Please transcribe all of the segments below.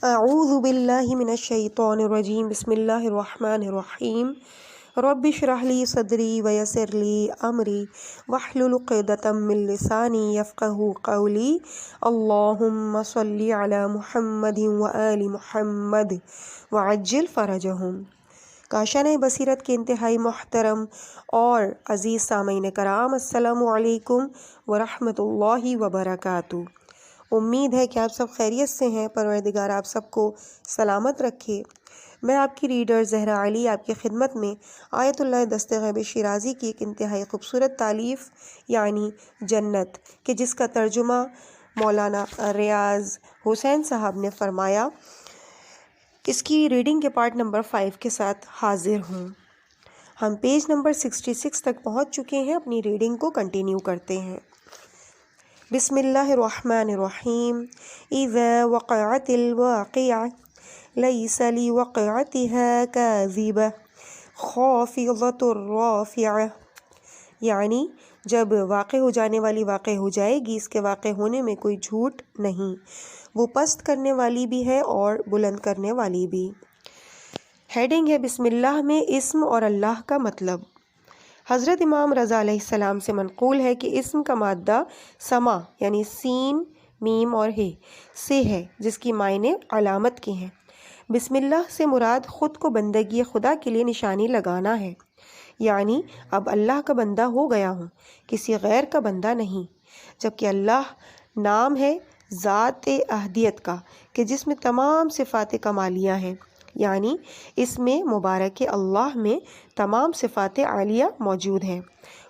اعوذ باللہ من الشیطان الرجیم بسم اللہ الرحمن الرحیم رب اشرح لی صدری ویسر لی امری واحلل عقدۃ من لسانی یفقہوا قولی اللہم صلی علی محمد وآل محمد وعجل فرجہم۔ کاشانِ بصیرت کے انتہائی محترم اور عزیز سامعین کرام، السلام علیکم ورحمۃ اللہ وبرکاتہ۔ امید ہے کہ آپ سب خیریت سے ہیں۔ پروردگار آپ سب کو سلامت رکھے۔ میں آپ کی ریڈر زہرا علی آپ کی خدمت میں آیت اللہ دست غیب شیرازی کی ایک انتہائی خوبصورت تالیف یعنی جنت کہ جس کا ترجمہ مولانا ریاض حسین صاحب نے فرمایا، اس کی ریڈنگ کے پارٹ نمبر 5 کے ساتھ حاضر ہوں۔ ہم پیج نمبر 66 تک پہنچ چکے ہیں، اپنی ریڈنگ کو کنٹینیو کرتے ہیں۔ بسم اللہ الرحمن الرحیم۔ اذا وقعت الواقعہ لیس لوقعتها کاذبہ خافضۃ رافعہ، یعنی جب واقع ہو جانے والی واقع ہو جائے گی، اس کے واقع ہونے میں کوئی جھوٹ نہیں، وہ پست کرنے والی بھی ہے اور بلند کرنے والی بھی۔ ہیڈنگ ہے بسم اللہ میں اسم اور اللہ کا مطلب۔ حضرت امام رضا علیہ السلام سے منقول ہے کہ اسم کا مادہ سما یعنی سین میم اور ہے سے ہے، جس کی معنی علامت کے ہیں۔ بسم اللہ سے مراد خود کو بندگی خدا کے لیے نشانی لگانا ہے، یعنی اب اللہ کا بندہ ہو گیا ہوں، کسی غیر کا بندہ نہیں۔ جبکہ اللہ نام ہے ذات احدیت کا کہ جس میں تمام صفات کمالیہ ہیں، یعنی اس میں مبارک اللہ میں تمام صفات عالیہ موجود ہیں۔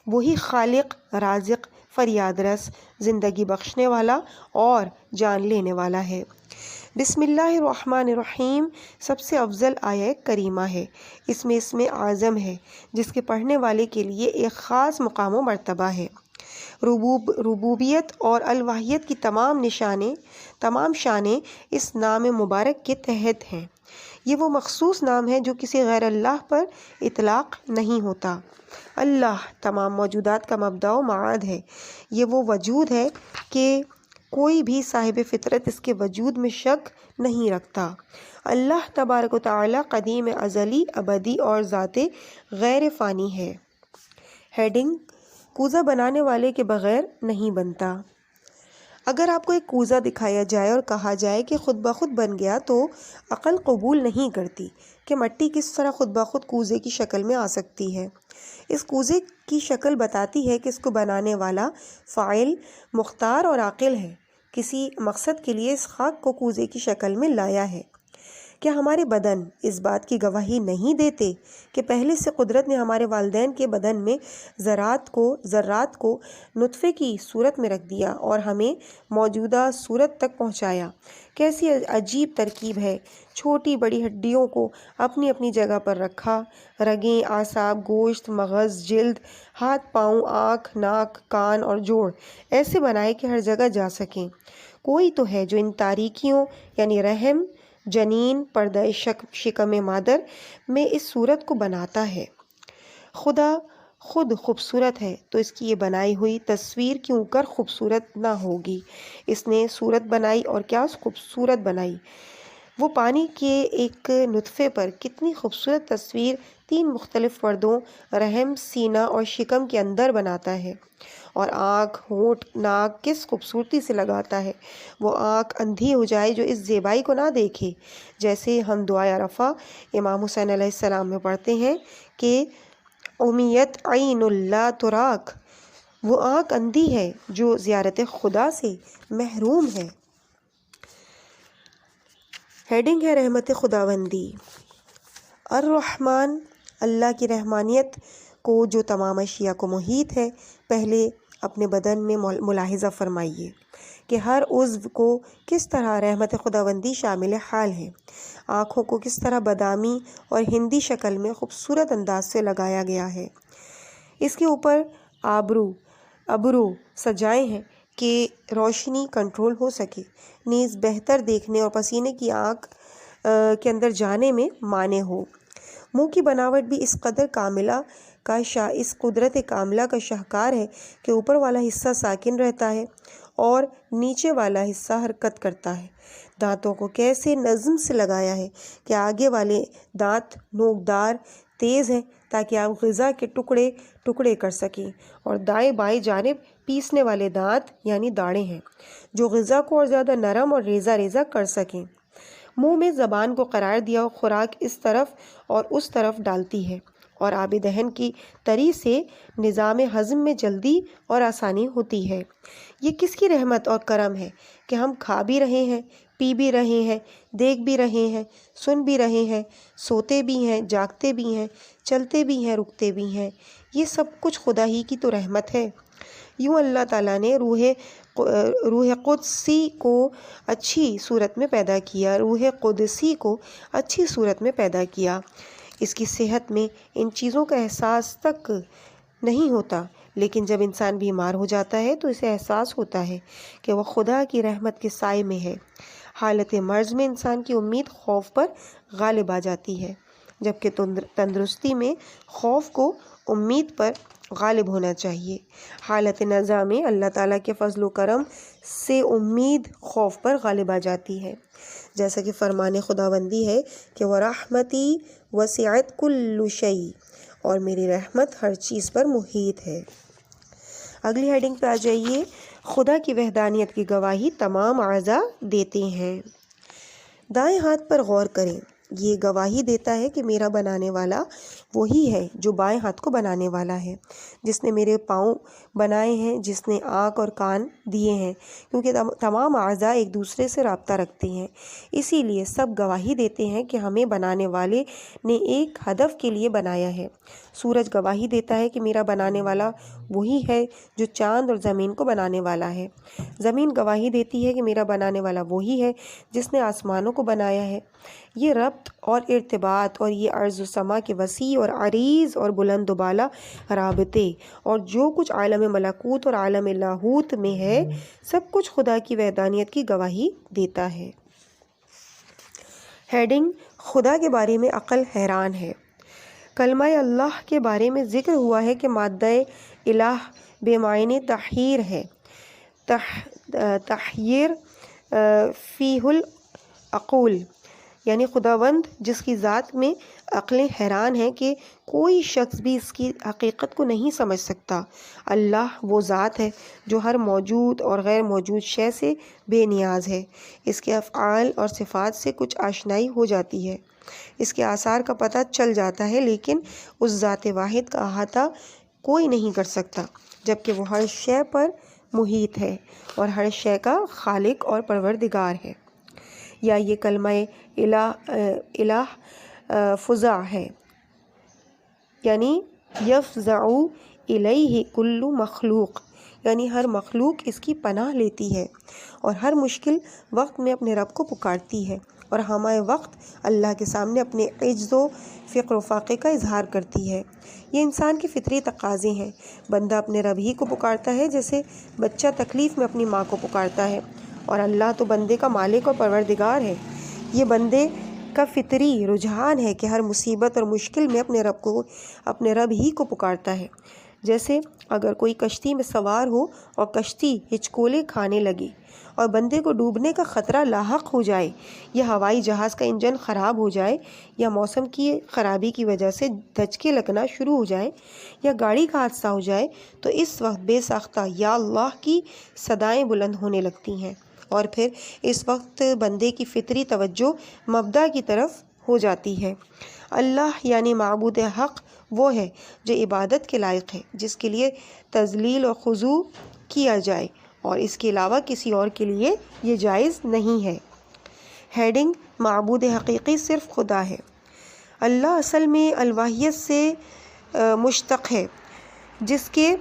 وہی خالق، رازق، فریاد رس، زندگی بخشنے والا اور جان لینے والا ہے۔ بسم اللہ الرحمن الرحیم سب سے افضل آیہ کریمہ ہے۔ اس میں اسم اعظم ہے جس کے پڑھنے والے کے لیے ایک خاص مقام و مرتبہ ہے۔ ربوبیت اور الوہیت کی تمام شانیں اس نام مبارک کے تحت ہیں۔ یہ وہ مخصوص نام ہے جو کسی غیر اللہ پر اطلاق نہیں ہوتا۔ اللہ تمام موجودات کا مبدأ و معاد ہے۔ یہ وہ وجود ہے کہ کوئی بھی صاحب فطرت اس کے وجود میں شک نہیں رکھتا۔ اللہ تبارک و تعالی قدیم، ازلی، ابدی اور ذات غیر فانی ہے۔ ہیڈنگ کوزہ بنانے والے کے بغیر نہیں بنتا۔ اگر آپ کو ایک کوزہ دکھایا جائے اور کہا جائے کہ خود بخود بن گیا تو عقل قبول نہیں کرتی کہ مٹی کس طرح خود بخود کوزے کی شکل میں آ سکتی ہے۔ اس کوزے کی شکل بتاتی ہے کہ اس کو بنانے والا فاعل مختار اور عاقل ہے، کسی مقصد کے لیے اس خاک کو کوزے کی شکل میں لایا ہے۔ کیا ہمارے بدن اس بات کی گواہی نہیں دیتے کہ پہلے سے قدرت نے ہمارے والدین کے بدن میں ذرات کو نطفے کی صورت میں رکھ دیا اور ہمیں موجودہ صورت تک پہنچایا؟ کیسی عجیب ترکیب ہے! چھوٹی بڑی ہڈیوں کو اپنی اپنی جگہ پر رکھا، رگیں، اعصاب، گوشت، مغز، جلد، ہاتھ، پاؤں، آنکھ، ناک، کان اور جوڑ ایسے بنائے کہ ہر جگہ جا سکیں۔ کوئی تو ہے جو ان تاریکیوں یعنی رحم، جنین، پردہ شکم مادر میں اس صورت کو بناتا ہے۔ خدا خود خوبصورت ہے تو اس کی یہ بنائی ہوئی تصویر کیوں کر خوبصورت نہ ہوگی؟ اس نے صورت بنائی اور کیا خوبصورت بنائی! وہ پانی کے ایک نطفے پر کتنی خوبصورت تصویر 3 مختلف پردوں رحم، سینہ اور شکم کے اندر بناتا ہے، اور آنکھ، ہونٹ، ناک کس خوبصورتی سے لگاتا ہے۔ وہ آنکھ اندھی ہو جائے جو اس زیبائی کو نہ دیکھے، جیسے ہم دعائے عرفہ امام حسین علیہ السلام میں پڑھتے ہیں کہ امیت عین لا تراک، وہ آنکھ اندھی ہے جو زیارت خدا سے محروم ہے۔ ہیڈنگ ہے رحمت خداوندی۔ الرحمن اللہ کی رحمانیت کو جو تمام اشیاء کو محیط ہے، پہلے اپنے بدن میں ملاحظہ فرمائیے کہ ہر عضو کو کس طرح رحمت خداوندی شامل حال ہے۔ آنکھوں کو کس طرح بادامی اور ہندی شکل میں خوبصورت انداز سے لگایا گیا ہے۔ اس کے اوپر ابرو سجائے ہیں کہ روشنی کنٹرول ہو سکے، نیز بہتر دیکھنے اور پسینے کی آنکھ کے اندر جانے میں مانع ہو۔ منہ کی بناوٹ بھی اس قدرت کاملہ کا شاہکار ہے کہ اوپر والا حصہ ساکن رہتا ہے اور نیچے والا حصہ حرکت کرتا ہے۔ دانتوں کو کیسے نظم سے لگایا ہے کہ آگے والے دانت نوکدار تیز ہیں تاکہ آپ غذا کے ٹکڑے ٹکڑے کر سکیں، اور دائیں بائیں جانب پیسنے والے دانت یعنی داڑیں ہیں جو غذا کو اور زیادہ نرم اور ریزہ ریزہ کر سکیں۔ منہ میں زبان کو قرار دیا اور خوراک اس طرف اور اس طرف ڈالتی ہے، اور آب دہن کی تری سے نظام ہضم میں جلدی اور آسانی ہوتی ہے۔ یہ کس کی رحمت اور کرم ہے کہ ہم کھا بھی رہے ہیں، پی بھی رہے ہیں، دیکھ بھی رہے ہیں، سن بھی رہے ہیں، سوتے بھی ہیں، جاگتے بھی ہیں، چلتے بھی ہیں، رکتے بھی ہیں۔ یہ سب کچھ خدا ہی کی تو رحمت ہے۔ یوں اللہ تعالیٰ نے روح قدسی کو اچھی صورت میں پیدا کیا، روح قدسی کو اچھی صورت میں پیدا کیا۔ اس کی صحت میں ان چیزوں کا احساس تک نہیں ہوتا، لیکن جب انسان بیمار ہو جاتا ہے تو اسے احساس ہوتا ہے کہ وہ خدا کی رحمت کے سائے میں ہے۔ حالت مرض میں انسان کی امید خوف پر غالب آ جاتی ہے، جبکہ تندرستی میں خوف کو امید پر غالب ہونا چاہیے۔ حالت نزا میں اللہ تعالیٰ کے فضل و کرم سے امید خوف پر غالب آ جاتی ہے، جیسا کہ فرمان خداوندی ہے کہ وَرَحْمَتِي وَسِعَتْ كُلُّ شَيْءٍ، اور میری رحمت ہر چیز پر محیط ہے۔ اگلی ہیڈنگ پہ آ جائیے۔ خدا کی وحدانیت کی گواہی تمام اعضاء دیتے ہیں۔ دائیں ہاتھ پر غور کریں، یہ گواہی دیتا ہے کہ میرا بنانے والا وہی ہے جو بائیں ہاتھ کو بنانے والا ہے، جس نے میرے پاؤں بنائے ہیں، جس نے آنکھ اور کان دیے ہیں، کیونکہ تمام اعضاء ایک دوسرے سے رابطہ رکھتے ہیں۔ اسی لیے سب گواہی دیتے ہیں کہ ہمیں بنانے والے نے ایک ہدف کے لیے بنایا ہے۔ سورج گواہی دیتا ہے کہ میرا بنانے والا وہی ہے جو چاند اور زمین کو بنانے والا ہے۔ زمین گواہی دیتی ہے کہ میرا بنانے والا وہی ہے جس نے آسمانوں کو بنایا ہے۔ یہ ربط اور ارتباط اور یہ ارض و سما کے وسیع اور عریض اور بلند و بالا رابطے اور جو کچھ عالم ملکوت اور عالم لاہوت میں ہے، سب کچھ خدا کی وحدانیت کی گواہی دیتا ہے۔ ہیڈنگ: خدا کے بارے میں عقل حیران ہے۔ کلمہ اللہ کے بارے میں ذکر ہوا ہے کہ مادہ الہ بے معنی تحیر ہے۔ تحیر فیہ العقول، یعنی خداوند جس کی ذات میں عقلیں حیران ہیں کہ کوئی شخص بھی اس کی حقیقت کو نہیں سمجھ سکتا۔ اللہ وہ ذات ہے جو ہر موجود اور غیر موجود شے سے بے نیاز ہے۔ اس کے افعال اور صفات سے کچھ آشنائی ہو جاتی ہے، اس کے آثار کا پتہ چل جاتا ہے، لیکن اس ذات واحد کا احاطہ کوئی نہیں کر سکتا، جبکہ وہ ہر شے پر محیط ہے اور ہر شے کا خالق اور پروردگار ہے۔ یا یہ کلمہ الہ فزع ہے، یعنی یفزع الیہ کل مخلوق، یعنی ہر مخلوق اس کی پناہ لیتی ہے اور ہر مشکل وقت میں اپنے رب کو پکارتی ہے اور ہمہ وقت اللہ کے سامنے اپنے عجز و فقر و فاقے کا اظہار کرتی ہے۔ یہ انسان کے فطری تقاضے ہیں۔ بندہ اپنے رب ہی کو پکارتا ہے جیسے بچہ تکلیف میں اپنی ماں کو پکارتا ہے، اور اللہ تو بندے کا مالک اور پروردگار ہے۔ یہ بندے کا فطری رجحان ہے کہ ہر مصیبت اور مشکل میں اپنے رب ہی کو پکارتا ہے۔ جیسے اگر کوئی کشتی میں سوار ہو اور کشتی ہچکولے کھانے لگے اور بندے کو ڈوبنے کا خطرہ لاحق ہو جائے، یا ہوائی جہاز کا انجن خراب ہو جائے، یا موسم کی خرابی کی وجہ سے دھچکے لگنا شروع ہو جائے، یا گاڑی کا حادثہ ہو جائے، تو اس وقت بے ساختہ یا اللہ کی صدائیں بلند ہونے لگتی ہیں، اور پھر اس وقت بندے کی فطری توجہ مبدا کی طرف ہو جاتی ہے۔ اللہ یعنی معبود حق وہ ہے جو عبادت کے لائق ہے، جس کے لیے تذلیل اور خضوع کیا جائے، اور اس کے علاوہ کسی اور کے لیے یہ جائز نہیں ہے۔ ہیڈنگ: معبود حقیقی صرف خدا ہے۔ اللہ اصل میں الواحیت سے مشتق ہے، جس کے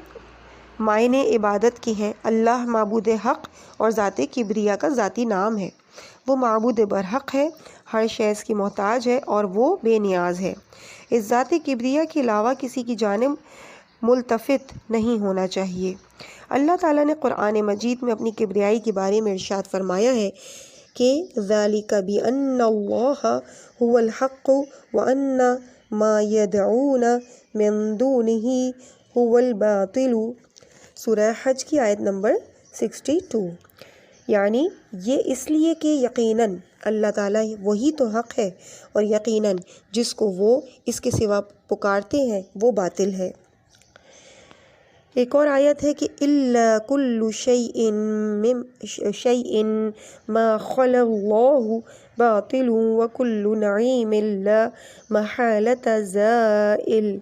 معنی عبادت کے ہیں۔ اللہ معبود حق اور ذات کبریا کا ذاتی نام ہے۔ وہ معبود برحق ہے، ہر شے اس کی محتاج ہے اور وہ بے نیاز ہے۔ اس ذات کبریا کے علاوہ کسی کی جانب ملتفت نہیں ہونا چاہیے۔ اللہ تعالیٰ نے قرآن مجید میں اپنی کبریائی کے بارے میں ارشاد فرمایا ہے کہ ذَلِكَ بِأَنَّ اللَّهَ هُوَ الْحَقُّ وَأَنَّ مَا يَدْعُونَ مِن دُونِهِ هُوَ الْبَاطِلُ۔ سورہ حج کی آیت نمبر 62۔ یعنی یہ اس لیے کہ یقیناً اللہ تعالیٰ وہی تو حق ہے اور یقیناً جس کو وہ اس کے سوا پکارتے ہیں وہ باطل ہے۔ ایک اور آیت ہے کہ إِلَّا كُلُّ شَيْءٍ مَا خَلَا اللَّهُ بَاطِلٌ وَكُلُّ نَعِيمٍ لَا مَحَالَةَ زَائِلٌ،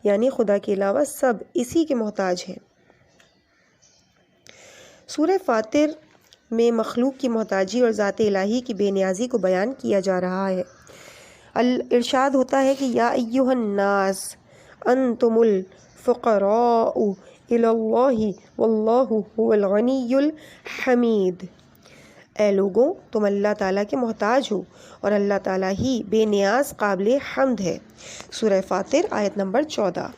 یعنی خدا کے علاوہ سب اسی کے محتاج ہیں۔ سورہ فاطر میں مخلوق کی محتاجی اور ذات الہی کی بے نیازی کو بیان کیا جا رہا ہے۔ ارشاد ہوتا ہے کہ یا ایھا الناس انتم الفقراء الی اللہ واللہ هو الغنی الحمید، اے لوگوں تم اللہ تعالیٰ کے محتاج ہو اور اللہ تعالیٰ ہی بے نیاز قابل حمد ہے۔ سورہ فاطر آیت نمبر 14۔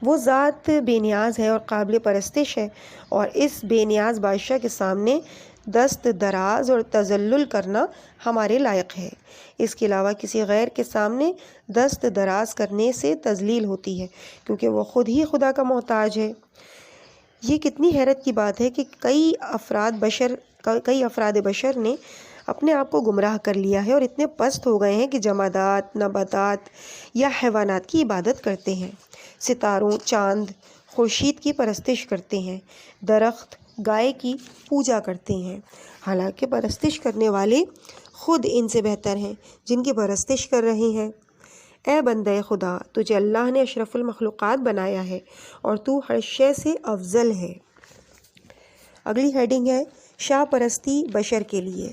وہ ذات بے نیاز ہے اور قابل پرستش ہے، اور اس بے نیاز بادشاہ کے سامنے دست دراز اور تذلل کرنا ہمارے لائق ہے۔ اس کے علاوہ کسی غیر کے سامنے دست دراز کرنے سے تذلیل ہوتی ہے، کیونکہ وہ خود ہی خدا کا محتاج ہے۔ یہ کتنی حیرت کی بات ہے کہ کئی افراد بشر نے اپنے آپ کو گمراہ کر لیا ہے اور اتنے پست ہو گئے ہیں کہ جمادات، نباتات یا حیوانات کی عبادت کرتے ہیں، ستاروں، چاند، خورشید کی پرستش کرتے ہیں، درخت، گائے کی پوجا کرتے ہیں، حالانکہ پرستش کرنے والے خود ان سے بہتر ہیں جن کی پرستش کر رہے ہیں۔ اے بندے خدا، تجھے اللہ نے اشرف المخلوقات بنایا ہے اور تو ہر شے سے افضل ہے۔ اگلی ہیڈنگ ہے شاہ پرستی بشر کے لیے۔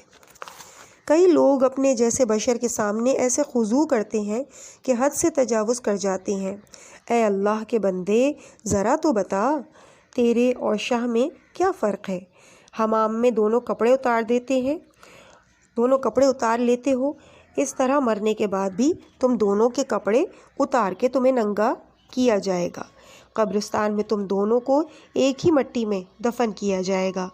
کئی لوگ اپنے جیسے بشر کے سامنے ایسے خضوع کرتے ہیں کہ حد سے تجاوز کر جاتے ہیں۔ اے اللہ کے بندے، ذرا تو بتا تیرے اور شاہ میں کیا فرق ہے؟ حمام میں دونوں کپڑے اتار لیتے ہو، اس طرح مرنے کے بعد بھی تم دونوں کے کپڑے اتار کے تمہیں ننگا کیا جائے گا۔ قبرستان میں تم دونوں کو ایک ہی مٹی میں دفن کیا جائے گا،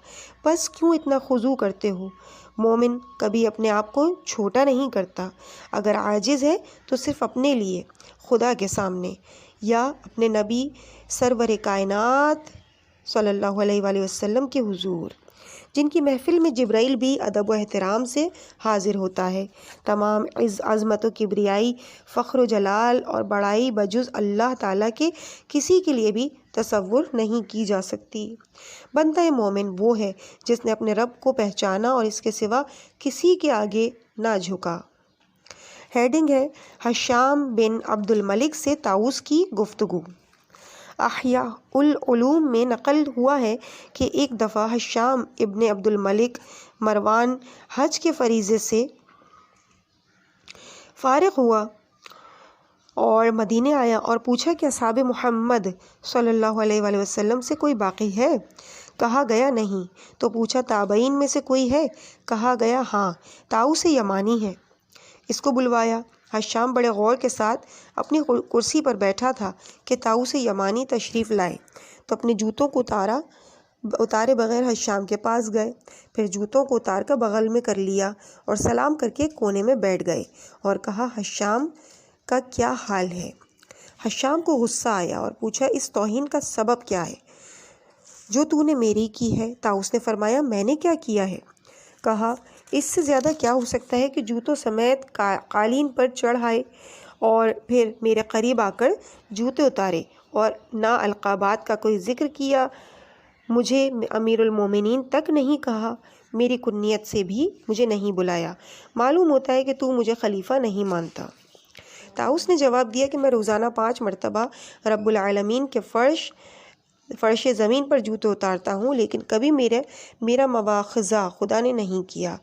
بس کیوں اتنا خضوع کرتے ہو؟ مومن کبھی اپنے آپ کو چھوٹا نہیں کرتا، اگر عاجز ہے تو صرف اپنے لیے، خدا کے سامنے، یا اپنے نبی سرور کائنات صلی اللہ علیہ وآلہ وسلم کے حضور، جن کی محفل میں جبرائیل بھی ادب و احترام سے حاضر ہوتا ہے۔ تمام عظمت و کبریائی، فخر و جلال اور بڑائی بجز اللہ تعالیٰ کے کسی کے لیے بھی تصور نہیں کی جا سکتی۔ بندہ مومن وہ ہے جس نے اپنے رب کو پہچانا اور اس کے سوا کسی کے آگے نہ جھکا۔ ہیڈنگ ہے ہشام بن عبد الملک سے طاؤس کی گفتگو۔ احیاء العلوم میں نقل ہوا ہے کہ ایک دفعہ ہشام ابن عبد الملک مروان حج کے فریضے سے فارغ ہوا اور مدینے آیا اور پوچھا کہ اصحاب محمد صلی اللہ علیہ وآلہ وسلم سے کوئی باقی ہے؟ کہا گیا نہیں۔ تو پوچھا تابعین میں سے کوئی ہے؟ کہا گیا ہاں، طاؤس یمانی ہے۔ اس کو بلوایا۔ ہشام بڑے غور کے ساتھ اپنی کرسی پر بیٹھا تھا کہ طاؤس یمانی تشریف لائے، تو اپنے جوتوں کو اتارے بغیر ہشام کے پاس گئے، پھر جوتوں کو اتار کر بغل میں کر لیا اور سلام کر کے کونے میں بیٹھ گئے اور کہا ہشام کا کیا حال ہے؟ ہشام کو غصہ آیا اور پوچھا اس توہین کا سبب کیا ہے جو تو نے میری کی ہے؟ طاؤس نے فرمایا میں نے کیا کیا ہے؟ کہا اس سے زیادہ کیا ہو سکتا ہے کہ جوتوں سمیت قالین پر چڑھ آئے اور پھر میرے قریب آ کر جوتے اتارے اور نہ القابات کا کوئی ذکر کیا، مجھے امیر المومنین تک نہیں کہا، میری کنیت سے بھی مجھے نہیں بلایا، معلوم ہوتا ہے کہ تو مجھے خلیفہ نہیں مانتا۔ طاؤس نے جواب دیا کہ میں روزانہ 5 مرتبہ رب العالمین کے فرش زمین پر جوتے اتارتا ہوں، لیکن کبھی میرا مواخذہ خدا نے نہیں کیا۔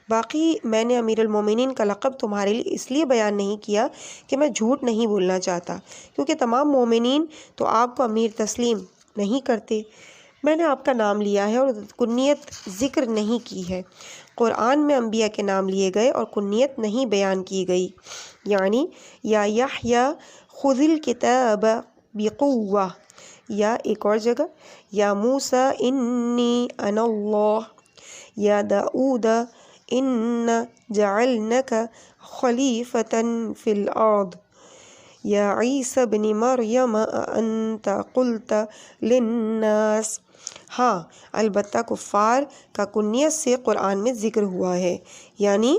باقی میں نے امیر المومنین کا لقب تمہارے لیے اس لیے بیان نہیں کیا کہ میں جھوٹ نہیں بولنا چاہتا، کیونکہ تمام مومنین تو آپ کو امیر تسلیم نہیں کرتے۔ میں نے آپ کا نام لیا ہے اور کنیت ذکر نہیں کی ہے۔ قرآن میں انبیاء کے نام لیے گئے اور کنیت نہیں بیان کی گئی، یعنی یا یحییٰ خذ الکتاب بقوہ، یا ایک اور جگہ یا موسیٰ انی انا اللہ، یا داؤد انا جعلناک خلیفۃ فی الارض، یا عیسیٰ ابن مریم انت قلت للناس ہاں البتہ کفار کا کنیت سے قرآن میں ذکر ہوا ہے، یعنی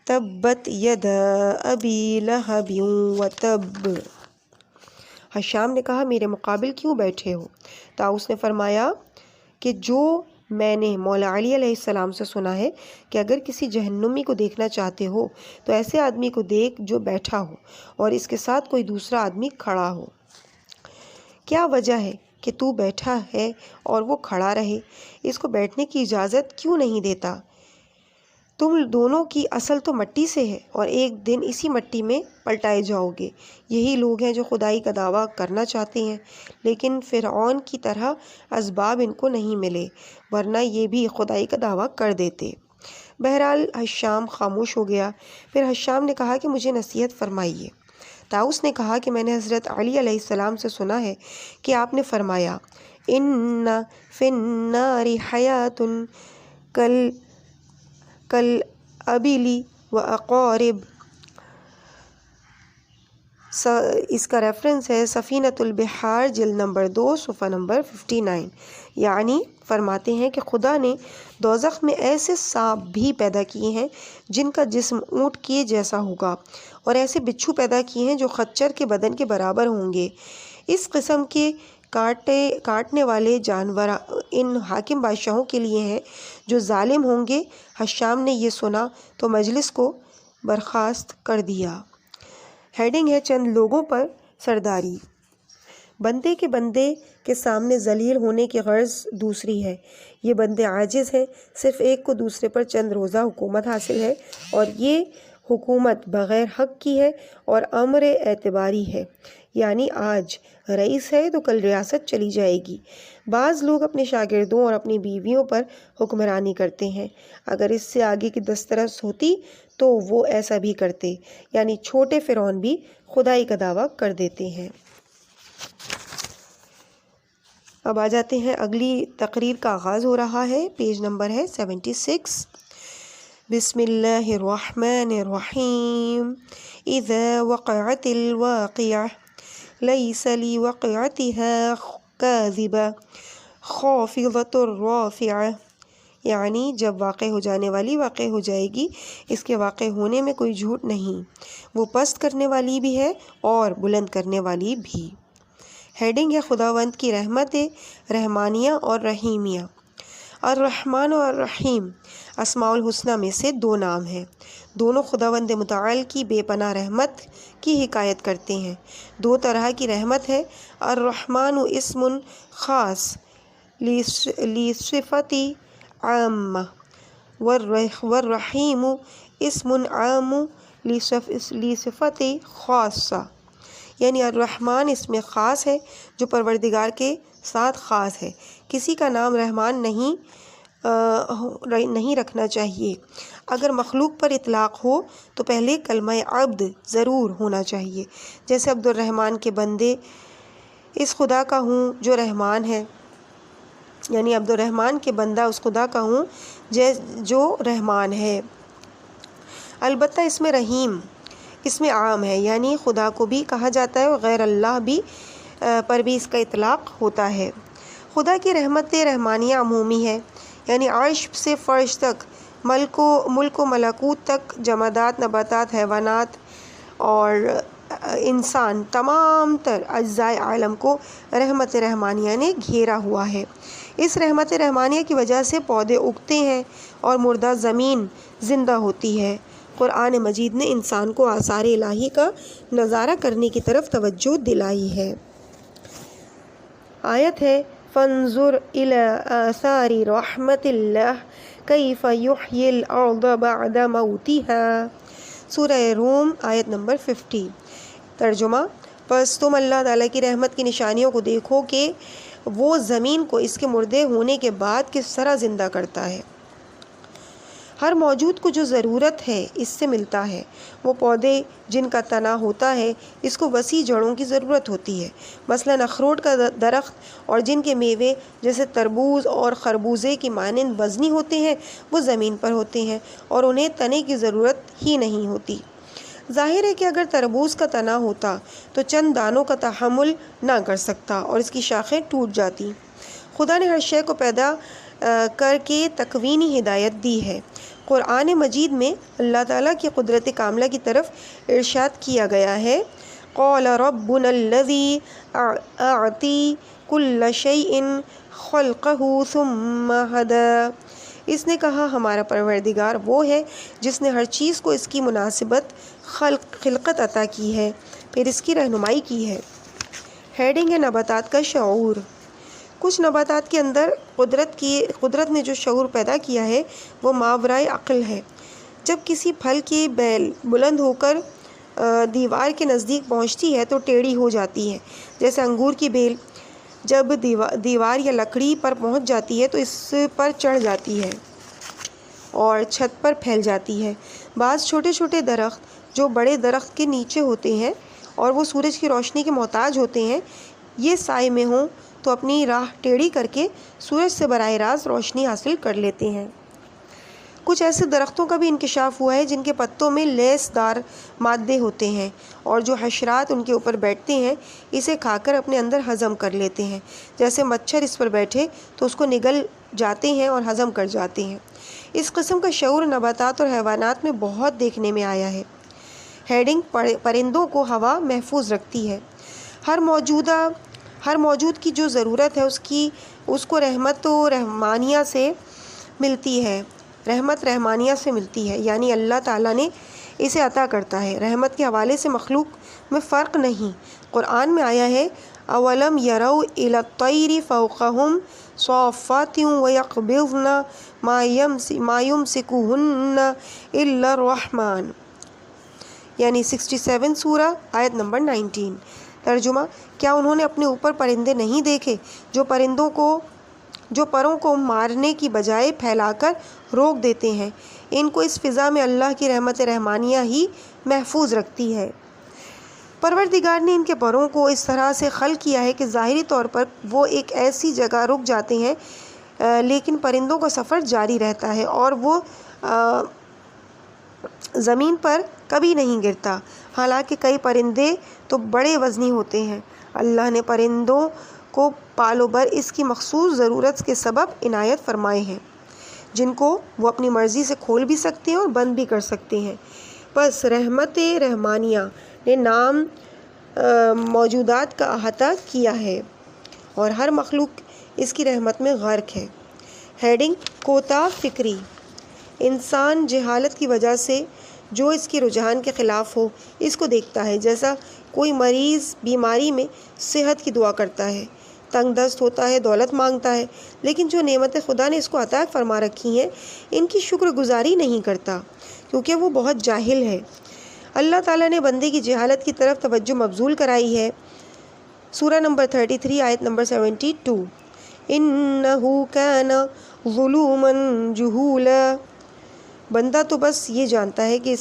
تبت ید ابی لہب وتب۔ حشام نے کہا میرے مقابل کیوں بیٹھے ہو؟ طاؤس نے فرمایا کہ جو میں نے مولا علی علیہ السلام سے سنا ہے کہ اگر کسی جہنمی کو دیکھنا چاہتے ہو تو ایسے آدمی کو دیکھ جو بیٹھا ہو اور اس کے ساتھ کوئی دوسرا آدمی کھڑا ہو۔ کیا وجہ ہے کہ تو بیٹھا ہے اور وہ کھڑا رہے؟ اس کو بیٹھنے کی اجازت کیوں نہیں دیتا؟ تم دونوں کی اصل تو مٹی سے ہے اور ایک دن اسی مٹی میں پلٹائے جاؤ گے۔ یہی لوگ ہیں جو خدائی کا دعویٰ کرنا چاہتے ہیں لیکن فرعون کی طرح اسباب ان کو نہیں ملے، ورنہ یہ بھی خدائی کا دعویٰ کر دیتے۔ بہرحال حشام خاموش ہو گیا۔ پھر حشام نے کہا کہ مجھے نصیحت فرمائیے۔ طاؤس نے کہا کہ میں نے حضرت علی علیہ السلام سے سنا ہے کہ آپ نے فرمایا ان فی النار حیات کالابل واقارب۔ اس کا ریفرنس ہے سفینۃ البحار جلد نمبر 2 صفحہ نمبر 59۔ یعنی فرماتے ہیں کہ خدا نے دوزخ میں ایسے سانپ بھی پیدا کیے ہیں جن کا جسم اونٹ کے جیسا ہوگا اور ایسے بچھو پیدا کیے ہیں جو خچر کے بدن کے برابر ہوں گے۔ اس قسم کے کاٹنے والے جانور ان حاکم بادشاہوں کے لیے ہیں جو ظالم ہوں گے۔ حشام نے یہ سنا تو مجلس کو برخاست کر دیا۔ ہیڈنگ ہے چند لوگوں پر سرداری۔ بندے کے سامنے ذلیل ہونے کی غرض دوسری ہے۔ یہ بندے عاجز ہیں، صرف ایک کو دوسرے پر چند روزہ حکومت حاصل ہے اور یہ حکومت بغیر حق کی ہے اور امر اعتباری ہے، یعنی آج رئیس ہے تو کل ریاست چلی جائے گی۔ بعض لوگ اپنے شاگردوں اور اپنی بیویوں پر حکمرانی کرتے ہیں، اگر اس سے آگے کی دسترس ہوتی تو وہ ایسا بھی کرتے، یعنی چھوٹے فرعون بھی خدائی کا دعویٰ کر دیتے ہیں۔ اب آ جاتے ہیں، اگلی تقریر کا آغاز ہو رہا ہے، پیج نمبر ہے 76۔ بسم اللہ الرحمن الرحیم۔ اذا وقعت الواقعہ لیس لوقعتها کاذبہ خافضۃ رافعہ۔ یعنی جب واقع ہو جانے والی واقع ہو جائے گی، اس کے واقع ہونے میں کوئی جھوٹ نہیں، وہ پست کرنے والی بھی ہے اور بلند کرنے والی بھی۔ ہیڈنگ ہے خداوند کی رحمت رحمانیہ اور رحیمیہ۔ الرحمن اور الرحیم اسماء الحسنہ میں سے دو نام ہیں، دونوں خداوند متعال کی بے پناہ رحمت کی حکایت کرتے ہیں۔ دو طرح کی رحمت ہے، الرحمن اسم خاص لصفت عامہ والرحیم اسم عام لصفت خاصہ۔ یعنی الرحمن اسم خاص ہے جو پروردگار کے ساتھ خاص ہے۔ کسی کا نام رحمان نہیں رکھنا چاہیے۔ اگر مخلوق پر اطلاق ہو تو پہلے کلمہ عبد ضرور ہونا چاہیے، جیسے عبد الرحمن کے بندے اس خدا کا ہوں جو رحمان ہے، یعنی عبد الرحمن کے بندہ اس خدا کا ہوں جو رحمان ہے۔ البتہ اس میں رحیم اس میں عام ہے، یعنی خدا کو بھی کہا جاتا ہے اور غیر اللہ بھی پر بھی اس کا اطلاق ہوتا ہے۔ خدا کی رحمت رحمانیہ عمومی ہے، یعنی عرش سے فرش تک، ملک و ملکوت تک، جمادات، نباتات، حیوانات اور انسان، تمام تر اجزائے عالم کو رحمت رحمانیہ نے گھیرا ہوا ہے۔ اس رحمت رحمانیہ کی وجہ سے پودے اگتے ہیں اور مردہ زمین زندہ ہوتی ہے۔ قرآن مجید نے انسان کو آثار الہی کا نظارہ کرنے کی طرف توجہ دلائی ہے۔ آیت ہے فانظر الی آثار رحمت اللہ کیف یحیی الارض بعد موتها۔ سورہ روم آیت نمبر 50۔ ترجمہ، پس تم اللہ تعالیٰ کی رحمت کی نشانیوں کو دیکھو کہ وہ زمین کو اس کے مردے ہونے کے بعد کس طرح زندہ کرتا ہے۔ ہر موجود کو جو ضرورت ہے اس سے ملتا ہے۔ وہ پودے جن کا تنا ہوتا ہے اس کو وسیع جڑوں کی ضرورت ہوتی ہے، مثلاً اخروٹ کا درخت، اور جن کے میوے جیسے تربوز اور خربوزے کی مانند وزنی ہوتے ہیں وہ زمین پر ہوتے ہیں اور انہیں تنے کی ضرورت ہی نہیں ہوتی۔ ظاہر ہے کہ اگر تربوز کا تنا ہوتا تو چند دانوں کا تحمل نہ کر سکتا اور اس کی شاخیں ٹوٹ جاتی۔ خدا نے ہر شے کو پیدا کر کے تکوینی ہدایت دی ہے۔ قرآن مجید میں اللہ تعالیٰ کی قدرت کاملہ کی طرف ارشاد کیا گیا ہے، قال ربنا الذی اعطی کل شیء خلقہ ثم ہدی۔ اس نے کہا ہمارا پروردگار وہ ہے جس نے ہر چیز کو اس کی مناسبت خلقت عطا کی ہے، پھر اس کی رہنمائی کی ہے۔ ہیڈنگ ہے نباتات کا شعور۔ کچھ نباتات کے اندر قدرت نے جو شعور پیدا کیا ہے وہ ماورائے عقل ہے۔ جب کسی پھل کی بیل بلند ہو کر دیوار کے نزدیک پہنچتی ہے تو ٹیڑھی ہو جاتی ہے، جیسے انگور کی بیل جب دیوار یا لکڑی پر پہنچ جاتی ہے تو اس پر چڑھ جاتی ہے اور چھت پر پھیل جاتی ہے۔ بعض چھوٹے چھوٹے درخت جو بڑے درخت کے نیچے ہوتے ہیں اور وہ سورج کی روشنی کے محتاج ہوتے ہیں، یہ سائے میں ہوں تو اپنی راہ ٹیڑھی کر کے سورج سے براہ راست روشنی حاصل کر لیتے ہیں۔ کچھ ایسے درختوں کا بھی انکشاف ہوا ہے جن کے پتوں میں لیس دار مادے ہوتے ہیں اور جو حشرات ان کے اوپر بیٹھتے ہیں اسے کھا کر اپنے اندر ہضم کر لیتے ہیں، جیسے مچھر اس پر بیٹھے تو اس کو نگل جاتے ہیں اور ہضم کر جاتے ہیں۔ اس قسم کا شعور نباتات اور حیوانات میں بہت دیکھنے میں آیا ہے۔ ہیڈنگ پرندوں کو ہوا محفوظ رکھتی ہے۔ ہر موجود کی جو ضرورت ہے اس کو رحمت رحمانیہ سے ملتی ہے، یعنی اللہ تعالیٰ نے اسے عطا کرتا ہے۔ رحمت کے حوالے سے مخلوق میں فرق نہیں۔ قرآن میں آیا ہے اولم یروا الی الطیر فوقہم صافات ویقبضن ما یمسکہن الا الرحمن، یعنی 67 سورہ آیت نمبر 19۔ ترجمہ، کیا انہوں نے اپنے اوپر پرندے نہیں دیکھے جو پروں کو مارنے کی بجائے پھیلا کر روک دیتے ہیں؟ ان کو اس فضا میں اللہ کی رحمت رحمانیہ ہی محفوظ رکھتی ہے۔ پروردگار نے ان کے پروں کو اس طرح سے خلق کیا ہے کہ ظاہری طور پر وہ ایک ایسی جگہ رک جاتے ہیں، لیکن پرندوں کا سفر جاری رہتا ہے اور وہ زمین پر کبھی نہیں گرتا۔ حالانکہ کئی پرندے تو بڑے وزنی ہوتے ہیں۔ اللہ نے پرندوں کو پالو بر اس کی مخصوص ضرورت کے سبب عنایت فرمائے ہیں، جن کو وہ اپنی مرضی سے کھول بھی سکتے ہیں اور بند بھی کر سکتے ہیں۔ بس رحمت رحمانیہ نے نام موجودات کا احاطہ کیا ہے اور ہر مخلوق اس کی رحمت میں غرق ہے۔ ہیڈنگ کوتاہ فکری۔ انسان جہالت کی وجہ سے جو اس کے رجحان کے خلاف ہو اس کو دیکھتا ہے، جیسا کوئی مریض بیماری میں صحت کی دعا کرتا ہے، تنگ دست ہوتا ہے، دولت مانگتا ہے، لیکن جو نعمت خدا نے اس کو عطا فرما رکھی ہیں ان کی شکر گزاری نہیں کرتا کیونکہ وہ بہت جاہل ہے۔ اللہ تعالیٰ نے بندے کی جہالت کی طرف توجہ مبذول کرائی ہے۔ سورہ نمبر 33 آیت نمبر 72، اِنَّهُ كَانَ ظُلُومًا جُهُولًا۔ بندہ تو بس یہ جانتا ہے کہ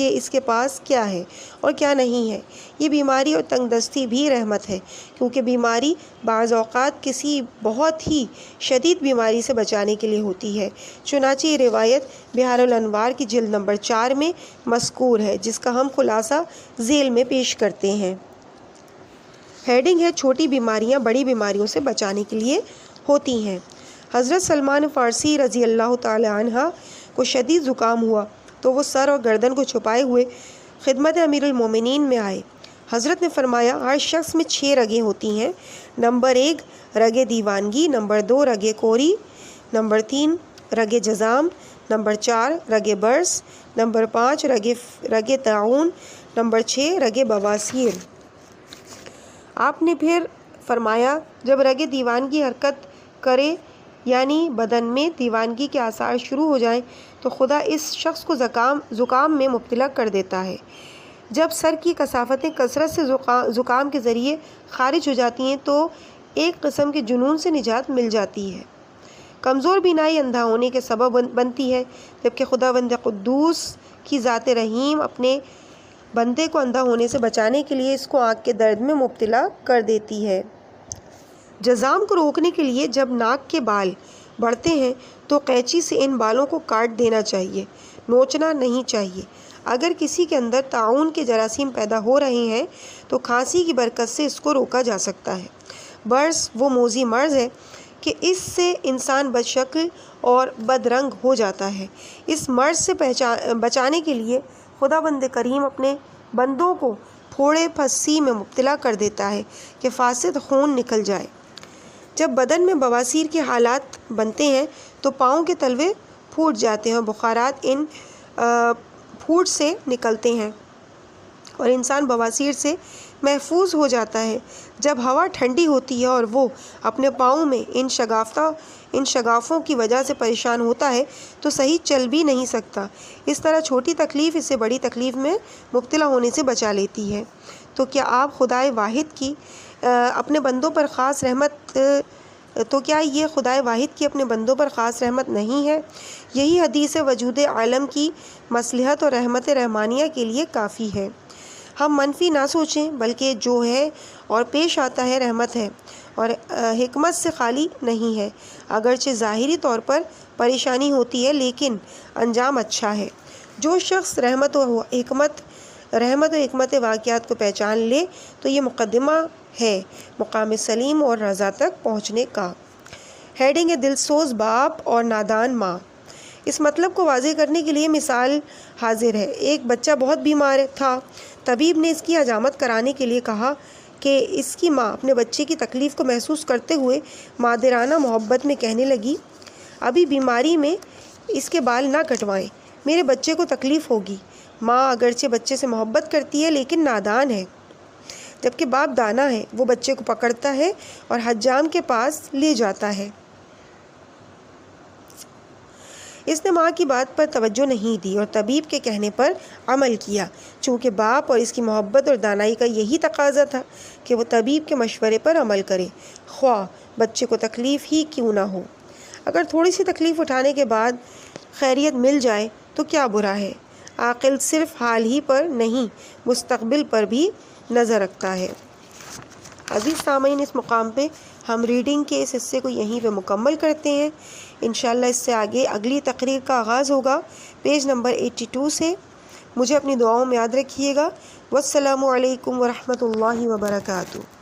اس کے پاس کیا ہے اور کیا نہیں ہے۔ یہ بیماری اور تنگ دستی بھی رحمت ہے، کیونکہ بیماری بعض اوقات کسی بہت ہی شدید بیماری سے بچانے کے لیے ہوتی ہے۔ چنانچہ یہ روایت بحار الانوار کی جلد نمبر 4 میں مذکور ہے، جس کا ہم خلاصہ ذیل میں پیش کرتے ہیں۔ ہیڈنگ ہے چھوٹی بیماریاں بڑی بیماریوں سے بچانے کے لیے ہوتی ہیں۔ حضرت سلمان فارسی رضی اللہ تعالی عنہ کو شدید زکام ہوا تو وہ سر اور گردن کو چھپائے ہوئے خدمت امیر المومنین میں آئے۔ حضرت نے فرمایا ہر شخص میں 6 رگیں ہوتی ہیں۔ نمبر 1 رگ دیوانگی، نمبر 2 رگ کوری، نمبر 3 رگ جزام، نمبر 4 رگ برس، نمبر 5 رگ طاعون، نمبر 6 رگ بواسیر۔ آپ نے پھر فرمایا جب رگ دیوانگی حرکت کرے یعنی بدن میں دیوانگی کے آثار شروع ہو جائیں تو خدا اس شخص کو زکام میں مبتلا کر دیتا ہے۔ جب سر کی کثافتیں کثرت سے زکام کے ذریعے خارج ہو جاتی ہیں تو ایک قسم کے جنون سے نجات مل جاتی ہے۔ کمزور بینائی اندھا ہونے کے سبب بنتی ہے، جبکہ خداوند قدوس کی ذات رحیم اپنے بندے کو اندھا ہونے سے بچانے کے لیے اس کو آنکھ کے درد میں مبتلا کر دیتی ہے۔ جزام کو روکنے کے لیے جب ناک کے بال بڑھتے ہیں تو قینچی سے ان بالوں کو کاٹ دینا چاہیے، نوچنا نہیں چاہیے۔ اگر کسی کے اندر طاعون کے جراثیم پیدا ہو رہے ہیں تو کھانسی کی برکت سے اس کو روکا جا سکتا ہے۔ برس وہ موذی مرض ہے کہ اس سے انسان بدشکل اور بدرنگ ہو جاتا ہے۔ اس مرض سے بچانے کے لیے خداوند کریم اپنے بندوں کو پھوڑے پھسی میں مبتلا کر دیتا ہے کہ فاسد خون نکل جائے۔ جب بدن میں بواسیر کے حالات بنتے ہیں تو پاؤں کے تلوے پھوٹ جاتے ہیں اور بخارات ان پھوٹ سے نکلتے ہیں اور انسان بواسیر سے محفوظ ہو جاتا ہے۔ جب ہوا ٹھنڈی ہوتی ہے اور وہ اپنے پاؤں میں ان شگافوں کی وجہ سے پریشان ہوتا ہے تو صحیح چل بھی نہیں سکتا۔ اس طرح چھوٹی تکلیف اسے بڑی تکلیف میں مبتلا ہونے سے بچا لیتی ہے۔ تو کیا خدائے واحد کی اپنے بندوں پر خاص رحمت نہیں ہے؟ یہی حدیث وجود عالم کی مصلحت اور رحمت رحمانیہ کے لیے کافی ہے۔ ہم منفی نہ سوچیں بلکہ جو ہے اور پیش آتا ہے رحمت ہے اور حکمت سے خالی نہیں ہے۔ اگرچہ ظاہری طور پر پریشانی ہوتی ہے لیکن انجام اچھا ہے۔ جو شخص رحمت و حکمت واقعات کو پہچان لے تو یہ مقدمہ ہے مقام سلیم اور رضا تک پہنچنے کا۔ ہیڈنگ ہے دلسوز باپ اور نادان ماں۔ اس مطلب کو واضح کرنے کے لیے مثال حاضر ہے۔ ایک بچہ بہت بیمار تھا۔ طبیب نے اس کی حجامت کرانے کے لیے کہا کہ اس کی ماں اپنے بچے کی تکلیف کو محسوس کرتے ہوئے مادرانہ محبت میں کہنے لگی، ابھی بیماری میں اس کے بال نہ کٹوائیں، میرے بچے کو تکلیف ہوگی۔ ماں اگرچہ بچے سے محبت کرتی ہے لیکن نادان ہے، جبکہ باپ دانا ہے۔ وہ بچے کو پکڑتا ہے اور حجام کے پاس لے جاتا ہے۔ اس نے ماں کی بات پر توجہ نہیں دی اور طبیب کے کہنے پر عمل کیا، چونکہ باپ اور اس کی محبت اور دانائی کا یہی تقاضا تھا کہ وہ طبیب کے مشورے پر عمل کرے، خواہ بچے کو تکلیف ہی کیوں نہ ہو۔ اگر تھوڑی سی تکلیف اٹھانے کے بعد خیریت مل جائے تو کیا برا ہے۔ عاقل صرف حال ہی پر نہیں مستقبل پر بھی نظر رکھتا ہے۔ عزیز سامعین، اس مقام پہ ہم ریڈنگ کے اس حصے کو یہیں پہ مکمل کرتے ہیں۔ انشاءاللہ اس سے آگے اگلی تقریر کا آغاز ہوگا پیج نمبر 82 سے۔ مجھے اپنی دعاؤں میں یاد رکھیے گا۔ والسلام علیکم ورحمۃ اللہ وبرکاتہ۔